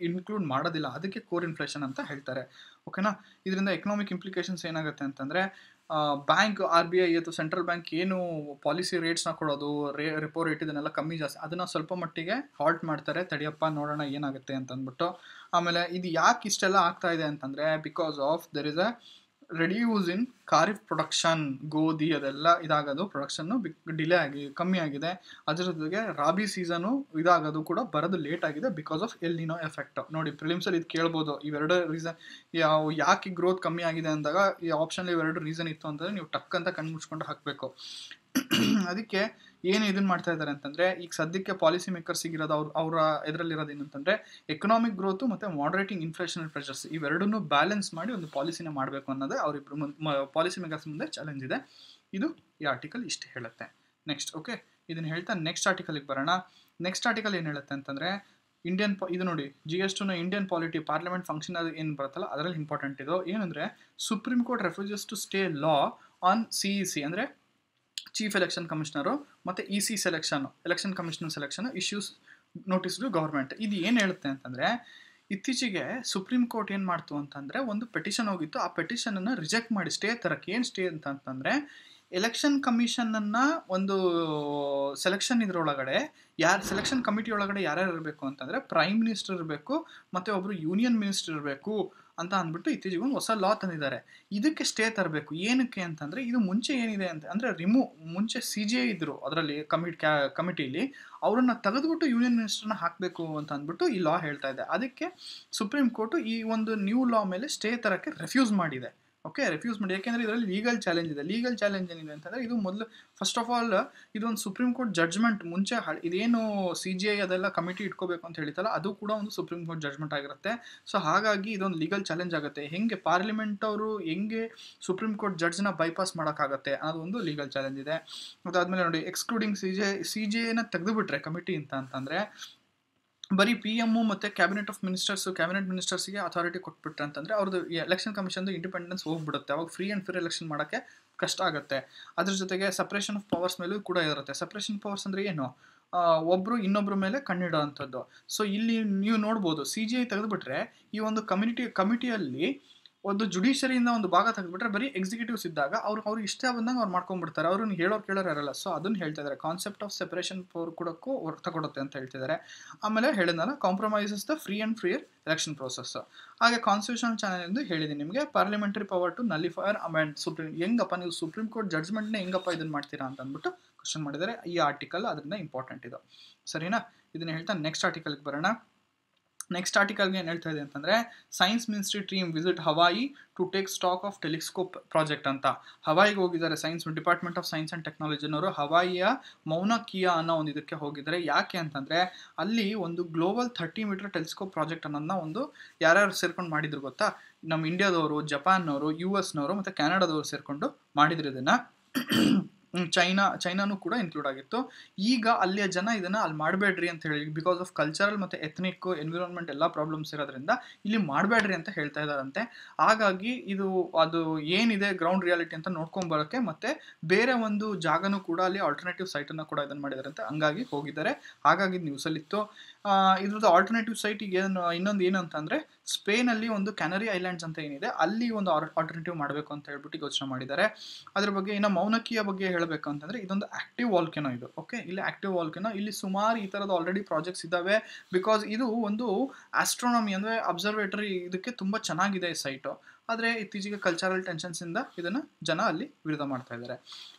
ಇನ್ಕ್ಲೂಡ್ ಮಾಡೋದಿಲ್ಲ, ಅದಕ್ಕೆ ಕೋರ್ ಇನ್ಫ್ಲೇಷನ್ ಅಂತ ಹೇಳ್ತಾರೆ. ಓಕೆನಾ, ಇದರಿಂದ ಎಕನಾಮಿಕ್ ಇಂಪ್ಲಿಕೇಶನ್ಸ್ ಏನಾಗುತ್ತೆ ಅಂತಂದರೆ ಬ್ಯಾಂಕ್ RBI ಅಥವಾ ಸೆಂಟ್ರಲ್ ಬ್ಯಾಂಕ್ ಏನು ಪಾಲಿಸಿ ರೇಟ್ಸ್ನ ಕೊಡೋದು, ರೆಪೋ ರೇಟ್ ಇದನ್ನೆಲ್ಲ ಕಮ್ಮಿ ಜಾಸ್ತಿ ಅದನ್ನು ಸ್ವಲ್ಪ ಮಟ್ಟಿಗೆ ಹಾಲ್ಟ್ ಮಾಡ್ತಾರೆ, ತಡಿಯಪ್ಪ ನೋಡೋಣ ಏನಾಗುತ್ತೆ ಅಂತ ಅಂದ್ಬಿಟ್ಟು. ಆಮೇಲೆ ಇದು ಯಾಕೆ ಇಷ್ಟೆಲ್ಲ ಆಗ್ತಾ ಇದೆ ಅಂತಂದರೆ, because of there is a reduce in kharif production. ಗೋಧಿ ಅದೆಲ್ಲ ಇದಾಗೋದು, ಪ್ರೊಡಕ್ಷನ್ನು ಡಿಲೇ ಆಗಿ ಕಮ್ಮಿ ಆಗಿದೆ. ಅದ್ರ ಜೊತೆಗೆ ರಾಬಿ ಸೀಸನು ಇದಾಗೋದು ಕೂಡ ಬರೋದು ಲೇಟ್ ಆಗಿದೆ ಬಿಕಾಸ್ ಆಫ್ ಎಲ್ ನಿನೋ ಎಫೆಕ್ಟ್. ನೋಡಿ ಪ್ರಿಲಿಮ್ಸಲ್ಲಿ ಇದು ಕೇಳ್ಬೋದು, ಇವೆರಡು ರೀಸನ್ ಯಾಕೆ ಗ್ರೋತ್ ಕಮ್ಮಿ ಆಗಿದೆ ಅಂದಾಗ ಈ ಆಪ್ಷನ್ ಇವೆರಡು ರೀಸನ್ ಇತ್ತು ಅಂತಂದರೆ ನೀವು ಟಕ್ ಅಂತ ಕಣ್ಣು ಮುಚ್ಕೊಂಡು ಹಾಕಬೇಕು. ಅದಕ್ಕೆ ಏನು ಇದನ್ನು ಮಾಡ್ತಾ ಇದ್ದಾರೆ ಅಂತಂದರೆ, ಈಗ ಸದ್ಯಕ್ಕೆ ಪಾಲಿಸಿ ಮೇಕರ್ಸಿಗೆ ಇರೋದು ಅವರ ಇದರಲ್ಲಿರೋದು ಏನಂತಂದರೆ ಎಕನಾಮಿಕ್ ಗ್ರೋತು ಮತ್ತು ಮಾಡರೇಟಿಂಗ್ ಇನ್ಫ್ಲೇಷನಲ್ ಪ್ರೆಷರ್ಸ್ ಇವೆರಡನ್ನೂ ಬ್ಯಾಲೆನ್ಸ್ ಮಾಡಿ ಒಂದು ಪಾಲಿಸಿನ ಮಾಡಬೇಕು ಅನ್ನೋದೇ ಅವರಿಬ್ಬರು ಪಾಲಿಸಿ ಮೇಕರ್ಸ್ ಮುಂದೆ ಚಾಲೆಂಜ್ ಇದೆ. ಇದು ಈ ಆರ್ಟಿಕಲ್ ಇಷ್ಟು ಹೇಳುತ್ತೆ. ನೆಕ್ಸ್ಟ್ ಓಕೆ, ಇದನ್ನು ಹೇಳ್ತಾ ನೆಕ್ಸ್ಟ್ ಆರ್ಟಿಕಲ್ಗೆ ಬರೋಣ. ನೆಕ್ಸ್ಟ್ ಆರ್ಟಿಕಲ್ ಏನು ಹೇಳುತ್ತೆ ಅಂತಂದರೆ, ಇದು ನೋಡಿ GS2ನ ಇಂಡಿಯನ್ ಪಾಲಿಟಿ ಪಾರ್ಲಿಮೆಂಟ್ ಫಂಕ್ಷನ್ ಅದು ಏನು ಬರುತ್ತಲ್ಲ ಅದರಲ್ಲಿ ಇಂಪಾರ್ಟೆಂಟ್ ಇದು ಏನಂದರೆ, supreme court refuses to stay law on CEC ಅಂದರೆ ಚೀಫ್ ಎಲೆಕ್ಷನ್ ಕಮಿಷನರು ಮತ್ತು EC election commissioner selection issues notice to government. ಇದು ಏನು ಹೇಳುತ್ತೆ ಅಂತಂದರೆ, ಇತ್ತೀಚೆಗೆ ಸುಪ್ರೀಂ ಕೋರ್ಟ್ ಏನು ಮಾಡ್ತು ಅಂತಂದರೆ ಒಂದು ಪೆಟಿಷನ್ ಹೋಗಿತ್ತು, ಆ ಪೆಟಿಷನನ್ನು ರಿಜೆಕ್ಟ್ ಮಾಡಿ ಸ್ಟೇ ತರಕ್ಕೆ. ಏನು ಸ್ಟೇ ಅಂತಂದರೆ, ಎಲೆಕ್ಷನ್ ಕಮಿಷನನ್ನು ಒಂದು ಸೆಲೆಕ್ಷನ್ ಇದರೊಳಗಡೆ ಸೆಲೆಕ್ಷನ್ ಕಮಿಟಿ ಒಳಗಡೆ ಯಾರ್ಯಾರು ಇರಬೇಕು ಅಂತಂದರೆ ಪ್ರೈಮ್ ಮಿನಿಸ್ಟರ್ ಇರಬೇಕು ಮತ್ತು ಒಬ್ಬರು ಯೂನಿಯನ್ ಮಿನಿಸ್ಟರ್ ಇರಬೇಕು ಅಂತ ಅಂದ್ಬಿಟ್ಟು ಇತ್ತೀಚೆಗೆ ಒಂದು ಹೊಸ ಲಾ ತಂದಿದ್ದಾರೆ. ಇದಕ್ಕೆ ಸ್ಟೇ ತರಬೇಕು. ಏನಕ್ಕೆ ಅಂತಂದರೆ, ಇದು ಮುಂಚೆ ಏನಿದೆ ಅಂತ ಅಂದರೆ ಮುಂಚೆ CJI ಇದ್ದರು ಅದರಲ್ಲಿ ಕಮಿಟಿಲಿ, ಅವರನ್ನು ತೆಗೆದುಬಿಟ್ಟು ಯೂನಿಯನ್ ಮಿನಿಸ್ಟರ್ನ ಹಾಕಬೇಕು ಅಂತ ಅಂದ್ಬಿಟ್ಟು ಈ ಲಾ ಹೇಳ್ತಾ ಇದೆ. ಅದಕ್ಕೆ ಸುಪ್ರೀಂ ಕೋರ್ಟು ಈ ಒಂದು ನ್ಯೂ ಲಾ ಮೇಲೆ ಸ್ಟೇ ತರಕ್ಕೆ ರೆಫ್ಯೂಸ್ ಮಾಡಿದೆ. ಓಕೆ, ರೆಫ್ಯೂಸ್ ಮಾಡಿ. ಯಾಕೆಂದರೆ ಇದರಲ್ಲಿ ಲೀಗಲ್ ಚಾಲೆಂಜ್ ಇದೆ. ಲೀಗಲ್ ಚಾಲೆಂಜ್ ಏನಿದೆ ಅಂತಂದರೆ, ಇದು ಮೊದಲು ಫಸ್ಟ್ ಆಫ್ ಆಲ್ ಇದೊಂದು ಸುಪ್ರೀಂ ಕೋರ್ಟ್ ಜಡ್ಜ್ಮೆಂಟ್. ಮುಂಚೆ ಇದೇನು CJI ಅದೆಲ್ಲ ಕಮಿಟಿ ಇಟ್ಕೋಬೇಕು ಅಂತ ಹೇಳಿತಲ್ಲ, ಅದು ಕೂಡ ಒಂದು ಸುಪ್ರೀಂ ಕೋರ್ಟ್ ಜಡ್ಜ್ಮೆಂಟ್ ಆಗಿರುತ್ತೆ. ಸೊ ಹಾಗಾಗಿ ಇದೊಂದು ಲೀಗಲ್ ಚಾಲೆಂಜ್ ಆಗುತ್ತೆ. ಹೆಂಗೆ ಪಾರ್ಲಿಮೆಂಟ್ ಅವರು ಹೆಂಗೆ ಸುಪ್ರೀಂ ಕೋರ್ಟ್ ಜಡ್ಜ್ನ ಬೈಪಾಸ್ ಮಾಡೋಕ್ಕಾಗತ್ತೆ ಅನ್ನೋದು ಒಂದು ಲೀಗಲ್ ಚಾಲೆಂಜ್ ಇದೆ. ಅದಾದಮೇಲೆ ನೋಡಿ, ಎಕ್ಸ್ಕ್ಲೂಡಿಂಗ್ CJIನ ತೆಗೆದುಬಿಟ್ರೆ ಕಮಿಟಿ ಅಂತಂದರೆ ಬರೀ PM ಮತ್ತು ಕ್ಯಾಬಿನೆಟ್ ಮಿನಿಸ್ಟರ್ಸ್ಗೆ ಅಥಾರಿಟಿ ಕೊಟ್ಬಿಟ್ರೆ ಅಂತಂದರೆ ಅವ್ರದ್ದು ಎಲೆಕ್ಷನ್ ಕಮಿಷನ್ದು ಇಂಡಿಪೆಂಡೆನ್ಸ್ ಹೋಗ್ಬಿಡುತ್ತೆ. ಅವಾಗ ಫ್ರೀ ಆ್ಯಂಡ್ ಫೇರ್ ಎಲೆಕ್ಷನ್ ಮಾಡೋಕ್ಕೆ ಕಷ್ಟ ಆಗುತ್ತೆ. ಅದ್ರ ಜೊತೆಗೆ ಸಪ್ರೇಷನ್ ಆಫ್ ಪವರ್ಸ್ ಮೇಲೂ ಕೂಡ ಇರುತ್ತೆ. ಸಪ್ರೇಷನ್ ಪವರ್ಸ್ ಅಂದರೆ ಏನು, ಒಬ್ಬರು ಇನ್ನೊಬ್ಬರ ಮೇಲೆ ಕಣ್ಣಿಡೋ ಅಂಥದ್ದು. ಸೊ ಇಲ್ಲಿ ನೀವು ನೋಡ್ಬೋದು, CJI ತೆಗೆದುಬಿಟ್ರೆ ಈ ಒಂದು ಕಮಿಟಿಯಲ್ಲಿ ಒಂದು ಜುಡಿಷರಿಯಿಂದ ಒಂದು ಭಾಗ ತೆಗೆದುಬಿಟ್ರೆ ಬರೀ ಎಕ್ಸಿಕ್ಯೂಟಿವ್ಸ್ ಇದ್ದಾಗ ಅವ್ರಿಗೆ ಇಷ್ಟ ಬಂದಂಗೆ ಅವ್ರು ಮಾಡ್ಕೊಂಡ್ಬಿಡ್ತಾರೆ. ಅವ್ರನ್ನ ಕೇಳೋರು ಇರಲ್ಲ. ಸೊ ಅದನ್ನು ಹೇಳ್ತಾ ಇದ್ದಾರೆ. ಕಾನ್ಸೆಪ್ಟ್ ಆಫ್ ಸೆಪರೇಷನ್ ಪವರ್ ಕೊಡೋಕ್ಕೂ ಅರ್ಥ ಕೊಡುತ್ತೆ ಅಂತ ಹೇಳ್ತಿದ್ದಾರೆ. ಆಮೇಲೆ ಹೇಳಿದ್ನಲ್ಲ, compromises the free and fair election process. ಹಾಗೆ ಕಾನ್ಸ್ಟಿಟ್ಯೂಷನ್ ಚಾನಲ್ ಹೇಳಿದ್ದೀನಿ ನಿಮಗೆ, parliamentary power to nullify amend supreme. ಹೆಂಗಪ್ಪ ನೀವು ಸುಪ್ರೀಂ ಕೋರ್ಟ್ ಜಡ್ಜ್ಮೆಂಟ್ನ ಹೆಂಗಪ್ಪ ಇದನ್ನು ಮಾಡ್ತೀರಾ ಅಂತ ಅಂದ್ಬಿಟ್ಟು ಕ್ವಶನ್ ಮಾಡಿದ್ದಾರೆ. ಈ ಆರ್ಟಿಕಲ್ ಅದರಿಂದ ಇಂಪಾರ್ಟೆಂಟ್ ಇದು. ಸರಿನಾ? ಇದನ್ನು ಹೇಳ್ತಾ ನೆಕ್ಸ್ಟ್ ಆರ್ಟಿಕಲ್ಗೆ ಬರೋಣ. ನೆಕ್ಸ್ಟ್ ಆರ್ಟಿಕಲ್ಗೆ ಏನು ಹೇಳ್ತಾ ಇದೆ ಅಂತಂದರೆ, science ministry team visit Hawaii to take stock of telescope project ಅಂತ. ಹವಾಯಿಗೆ ಹೋಗಿದ್ದಾರೆ ಡಿಪಾರ್ಟ್ಮೆಂಟ್ ಆಫ್ ಸೈನ್ಸ್ ಆ್ಯಂಡ್ ಟೆಕ್ನಾಲಜಿನವರು. ಹವಾಯಿಯ ಮೌನಾ ಕಿಯಾ ಅನ್ನೋ ಒಂದು ಇದಕ್ಕೆ ಹೋಗಿದ್ದಾರೆ. ಯಾಕೆ ಅಂತಂದರೆ, ಅಲ್ಲಿ ಒಂದು ಗ್ಲೋಬಲ್ 30 ಮೀಟರ್ ಟೆಲಿಸ್ಕೋಪ್ ಪ್ರಾಜೆಕ್ಟ್ ಅನ್ನೋದನ್ನ ಒಂದು ಯಾರ್ಯಾರು ಸೇರ್ಕೊಂಡು ಮಾಡಿದ್ರು ಗೊತ್ತಾ? ನಮ್ಮ ಇಂಡಿಯಾದವರು, ಜಪಾನ್ನವರು, US ಮತ್ತು ಕ್ಯಾನಡಾದವರು ಸೇರಿಕೊಂಡು ಮಾಡಿದ್ರು ಇದನ್ನು. ಚೈನಾನು ಕೂಡ ಇನ್ಕ್ಲೂಡ್ ಆಗಿತ್ತು. ಈಗ ಅಲ್ಲಿಯ ಜನ ಇದನ್ನು ಅಲ್ಲಿ ಮಾಡಬೇಡ್ರಿ ಅಂತ ಹೇಳಿ, ಬಿಕಾಸ್ ಆಫ್ ಕಲ್ಚರಲ್ ಮತ್ತು ಎಥ್ನಿಕ್ ಎನ್ವಿರಾನ್ಮೆಂಟ್ ಎಲ್ಲ ಪ್ರಾಬ್ಲಮ್ಸ್ ಇರೋದ್ರಿಂದ ಇಲ್ಲಿ ಮಾಡಬೇಡ್ರಿ ಅಂತ ಹೇಳ್ತಾ ಇದ್ದಾರಂತೆ. ಹಾಗಾಗಿ ಅದು ಏನಿದೆ ಗ್ರೌಂಡ್ ರಿಯಾಲಿಟಿ ಅಂತ ನೋಡ್ಕೊಂಬರೋಕ್ಕೆ ಮತ್ತು ಬೇರೆ ಒಂದು ಜಾಗನೂ ಕೂಡ ಅಲ್ಲಿ ಆಲ್ಟರ್ನೇಟಿವ್ ಸೈಟನ್ನು ಕೂಡ ಇದನ್ನು ಮಾಡಿದಾರಂತೆ. ಹಂಗಾಗಿ ಹೋಗಿದ್ದಾರೆ. ಹಾಗಾಗಿ ನ್ಯೂಸಲ್ಲಿತ್ತು. ಇದ್ರದ್ದು ಆಲ್ಟರ್ನೇಟಿವ್ ಸೈಟ್ ಈಗ ಇನ್ನೊಂದು ಏನು ಅಂತಂದರೆ, ಸ್ಪೇನಲ್ಲಿ ಒಂದು ಕ್ಯಾನರಿ ಐಲ್ಯಾಂಡ್ಸ್ ಅಂತ ಏನಿದೆ, ಅಲ್ಲಿ ಒಂದು ಆಲ್ಟರ್ನೇಟಿವ್ ಮಾಡಬೇಕು ಅಂತ ಹೇಳ್ಬಿಟ್ಟು ಯೋಚನೆ ಮಾಡಿದ್ದಾರೆ. ಅದ್ರ ಬಗ್ಗೆ ಇನ್ನು ಮೌನಕಿಯ ಬಗ್ಗೆ ಹೇಳಬೇಕು ಅಂತಂದರೆ, ಇದೊಂದು ಆಕ್ಟಿವ್ ವಾಲ್ಕೆನೋ ಇದು. ಓಕೆ, ಇಲ್ಲಿ ಆಕ್ಟಿವ್ ವಾಲ್ಕೆನೋ, ಇಲ್ಲಿ ಸುಮಾರು ಈ ಥರದ ಆಲ್ರೆಡಿ ಪ್ರಾಜೆಕ್ಟ್ಸ್ ಇದ್ದಾವೆ. ಬಿಕಾಸ್ ಇದು ಒಂದು ಆಸ್ಟ್ರೋನಮಿ ಅಂದರೆ ಅಬ್ಸರ್ವೇಟರಿ, ಇದಕ್ಕೆ ತುಂಬ ಚೆನ್ನಾಗಿದೆ ಈ ಸೈಟು. ಆದರೆ ಇತ್ತೀಚೆಗೆ ಕಲ್ಚರಲ್ ಟೆನ್ಷನ್ಸಿಂದ ಇದನ್ನು ಜನ ಅಲ್ಲಿ ವಿರೋಧ ಮಾಡ್ತಾ ಇದ್ದಾರೆ.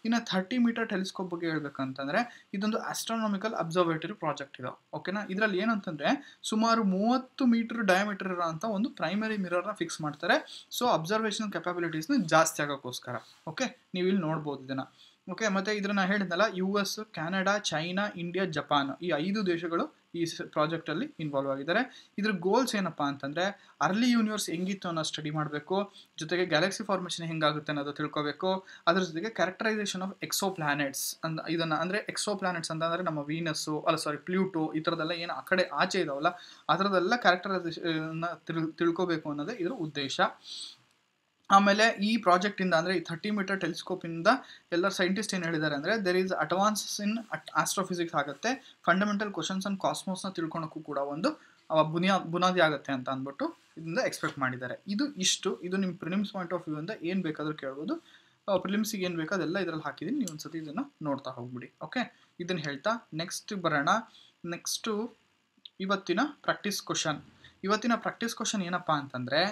ಇನ್ನು 30 ಮೀಟರ್ ಟೆಲಿಸ್ಕೋಪ್ ಬಗ್ಗೆ ಹೇಳ್ಬೇಕಂತಂದರೆ, ಇದೊಂದು ಆಸ್ಟ್ರೋನಾಮಿಕಲ್ ಅಬ್ಸರ್ವೇಟರಿ ಪ್ರಾಜೆಕ್ಟ್ ಇದು. ಓಕೆನಾ? ಇದರಲ್ಲಿ ಏನಂತಂದರೆ, ಸುಮಾರು 30 ಮೀಟರ್ ಡಯಾಮೀಟರ್ ಇರೋ ಅಂತ ಒಂದು ಪ್ರೈಮರಿ ಮಿರರ್ನ ಫಿಕ್ಸ್ ಮಾಡ್ತಾರೆ. ಸೊ ಅಬ್ಸರ್ವೇಷನ್ ಕೆಪಾಬಿಲಿಟೀಸ್ನ ಜಾಸ್ತಿ ಆಗೋಕ್ಕೋಸ್ಕರ. ಓಕೆ, ನೀವು ಇಲ್ಲಿ ನೋಡ್ಬೋದು ಇದನ್ನು. ಓಕೆ, ಮತ್ತು ಇದನ್ನು ಹೇಳಿದ್ನಲ್ಲ, US, Canada, China, India, Japan ಈ 5 ದೇಶಗಳು ಈ ಪ್ರಾಜೆಕ್ಟಲ್ಲಿ ಇನ್ವಾಲ್ವ್ ಆಗಿದ್ದಾರೆ. ಇದ್ರ ಗೋಲ್ಸ್ ಏನಪ್ಪ ಅಂತಂದರೆ, ಅರ್ಲಿ ಯೂನಿವರ್ಸ್ ಹೆಂಗಿತ್ತು ಅನ್ನೋ ಸ್ಟಡಿ ಮಾಡಬೇಕು, ಜೊತೆಗೆ ಗ್ಯಾಲಕ್ಸಿ ಫಾರ್ಮೇಷನ್ ಹೆಂಗಾಗುತ್ತೆ ಅನ್ನೋದು ತಿಳ್ಕೊಬೇಕು. ಅದ್ರ ಜೊತೆಗೆ ಕ್ಯಾರೆಕ್ಟರೈಸೇಷನ್ ಆಫ್ ಎಕ್ಸೋ ಪ್ಲಾನೆಟ್ಸ್ ಇದನ್ನು ಅಂದರೆ ಎಕ್ಸೋ ಪ್ಲಾನೆಟ್ಸ್ ಅಂತಂದರೆ ನಮ್ಮ ವೀನಸ್ಸು ಪ್ಲ್ಯೂಟೋ ಈ ಥರದ್ದೆಲ್ಲ ಏನು ಆ ಕಡೆ ಆಚೆ ಇದಾವಲ್ಲ, ಆ ಥರದ್ದೆಲ್ಲ ಕ್ಯಾರೆಕ್ಟರೈಸೇಷನ್ನ ತಿಳ್ಕೊಬೇಕು ಅನ್ನೋದೇ ಇದರ ಉದ್ದೇಶ. ಆಮೇಲೆ ಈ ಪ್ರಾಜೆಕ್ಟಿಂದ ಅಂದರೆ ಈ 30 ಮೀಟರ್ ಟೆಲಿಸ್ಕೋಪಿಂದ ಎಲ್ಲ ಸೈಂಟಿಸ್ಟ್ ಏನು ಹೇಳಿದ್ದಾರೆ ಅಂದರೆ, there is advances in astrophysics ಆಗುತ್ತೆ, ಫಂಡಮೆಂಟಲ್ ಕ್ವಶನ್ಸ್ ಆನ್ ಕಾಸ್ಮೋಸ್ನ ತಿಳ್ಕೊಳಕ್ಕೂ ಕೂಡ ಒಂದು ಬುನಾದಿ ಆಗುತ್ತೆ ಅಂತ ಅಂದ್ಬಿಟ್ಟು ಇದರಿಂದ ಎಕ್ಸ್ಪೆಕ್ಟ್ ಮಾಡಿದ್ದಾರೆ. ಇದು ನಿಮ್ಮ ಪ್ರಿಲಿಮ್ಸ್ ಪಾಯಿಂಟ್ ಆಫ್ ವ್ಯೂ ಇಂದ ಏನು ಬೇಕಾದರೂ ಕೇಳ್ಬೋದು. ಪ್ರಿಲಿಮ್ಸಿಗೆ ಏನು ಬೇಕೋ ಅದೆಲ್ಲ ಇದರಲ್ಲಿ ಹಾಕಿದ್ದೀನಿ, ನೀವು ಒಂದ್ಸತಿ ಇದನ್ನು ನೋಡ್ತಾ ಹೋಗ್ಬಿಡಿ. ಓಕೆ, ಇದನ್ನು ಹೇಳ್ತಾ ನೆಕ್ಸ್ಟ್ ಬರೋಣ. ನೆಕ್ಸ್ಟು ಇವತ್ತಿನ ಪ್ರಾಕ್ಟೀಸ್ ಕ್ವಶನ್ ಏನಪ್ಪ ಅಂತಂದರೆ,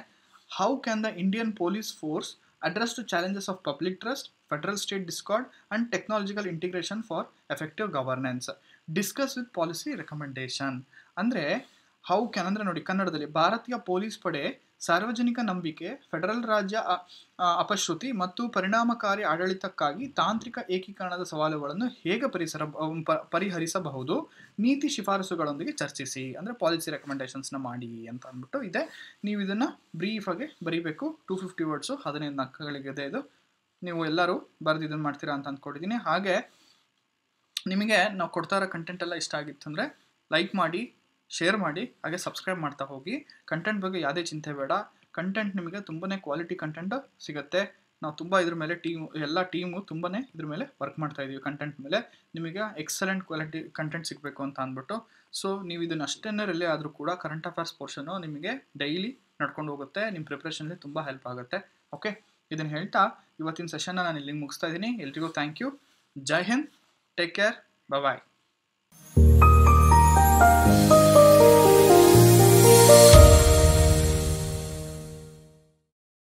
how can the Indian police force address to challenges of public trust, federal state discord and technological integration for effective governance, discuss with policy recommendation. ಅಂದರೆ ಹೌ ಕ್ಯಾನ್ ಅಂದರೆ ನೋಡಿ, ಕನ್ನಡದಲ್ಲಿ ಭಾರತೀಯ police ಪಡೆ ಸಾರ್ವಜನಿಕ ನಂಬಿಕೆ, ಫೆಡರಲ್ ರಾಜ್ಯ ಅಪಶ್ರುತಿ ಮತ್ತು ಪರಿಣಾಮಕಾರಿ ಆಡಳಿತಕ್ಕಾಗಿ ತಾಂತ್ರಿಕ ಏಕೀಕರಣದ ಸವಾಲುಗಳನ್ನು ಹೇಗೆ ಪರಿಹರಿಸಬಹುದು, ನೀತಿ ಶಿಫಾರಸುಗಳೊಂದಿಗೆ ಚರ್ಚಿಸಿ, ಅಂದರೆ ಪಾಲಿಸಿ ರೆಕಮೆಂಡೇಶನ್ಸ್ನ ಮಾಡಿ ಅಂತ ಅಂದ್ಬಿಟ್ಟು ಇದೆ. ನೀವು ಇದನ್ನು ಬ್ರೀಫಾಗಿ ಬರೀಬೇಕು. 250 ವರ್ಡ್ಸು, 15 ಅಂಕಗಳಿಗಿದೆ ಇದು. ನೀವು ಎಲ್ಲರೂ ಬರೆದು ಇದನ್ನು ಮಾಡ್ತೀರಾ ಅಂತ ಅಂದ್ಕೊಂಡಿದ್ದೀನಿ. ಹಾಗೆ ನಿಮಗೆ ನಾವು ಕೊಡ್ತಾ ಇರೋ ಕಂಟೆಂಟ್ ಎಲ್ಲ ಇಷ್ಟ ಆಗಿತ್ತು ಅಂದರೆ ಲೈಕ್ ಮಾಡಿ, ಶೇರ್ ಮಾಡಿ, ಹಾಗೆ ಸಬ್ಸ್ಕ್ರೈಬ್ ಮಾಡ್ತಾ ಹೋಗಿ. ಕಂಟೆಂಟ್ ಬಗ್ಗೆ ಯಾವುದೇ ಚಿಂತೆ ಬೇಡ, ಕಂಟೆಂಟ್ ನಿಮಗೆ ತುಂಬಾ ಕ್ವಾಲಿಟಿ ಕಂಟೆಂಟ್ ಸಿಗುತ್ತೆ. ನಾವು ತುಂಬ ಇದ್ರ ಮೇಲೆ ಎಲ್ಲ ಟೀಮು ತುಂಬಾ ಇದ್ರ ಮೇಲೆ ವರ್ಕ್ ಮಾಡ್ತಾ ಇದ್ದೀವಿ, ಕಂಟೆಂಟ್ ಮೇಲೆ. ನಿಮಗೆ ಎಕ್ಸಲೆಂಟ್ ಕ್ವಾಲಿಟಿ ಕಂಟೆಂಟ್ ಸಿಗಬೇಕು ಅಂತ ಅಂದ್ಬಿಟ್ಟು. ಸೊ ನೀವು ಇದನ್ನು ಅಷ್ಟೇನೇ ರಿಲೇ ಆದರೂ ಕೂಡ ಕರೆಂಟ್ ಅಫೇರ್ಸ್ ಪೋರ್ಷನು ನಿಮಗೆ ಡೈಲಿ ನಡ್ಕೊಂಡು ಹೋಗುತ್ತೆ, ನಿಮ್ಮ ಪ್ರಿಪ್ರೇಷನ್ಲಿ ತುಂಬ ಹೆಲ್ಪ್ ಆಗುತ್ತೆ. ಓಕೆ, ಇದನ್ನು ಹೇಳ್ತಾ ಇವತ್ತಿನ ಸೆಷನ್ನ ನಾನು ಇಲ್ಲಿಗೆ ಮುಗಿಸ್ತಾ ಇದ್ದೀನಿ. ಎಲ್ರಿಗೂ ಥ್ಯಾಂಕ್ ಯು. ಜೈ ಹಿಂದ್, ಟೇಕ್ ಕೇರ್, ಬಾಯ್.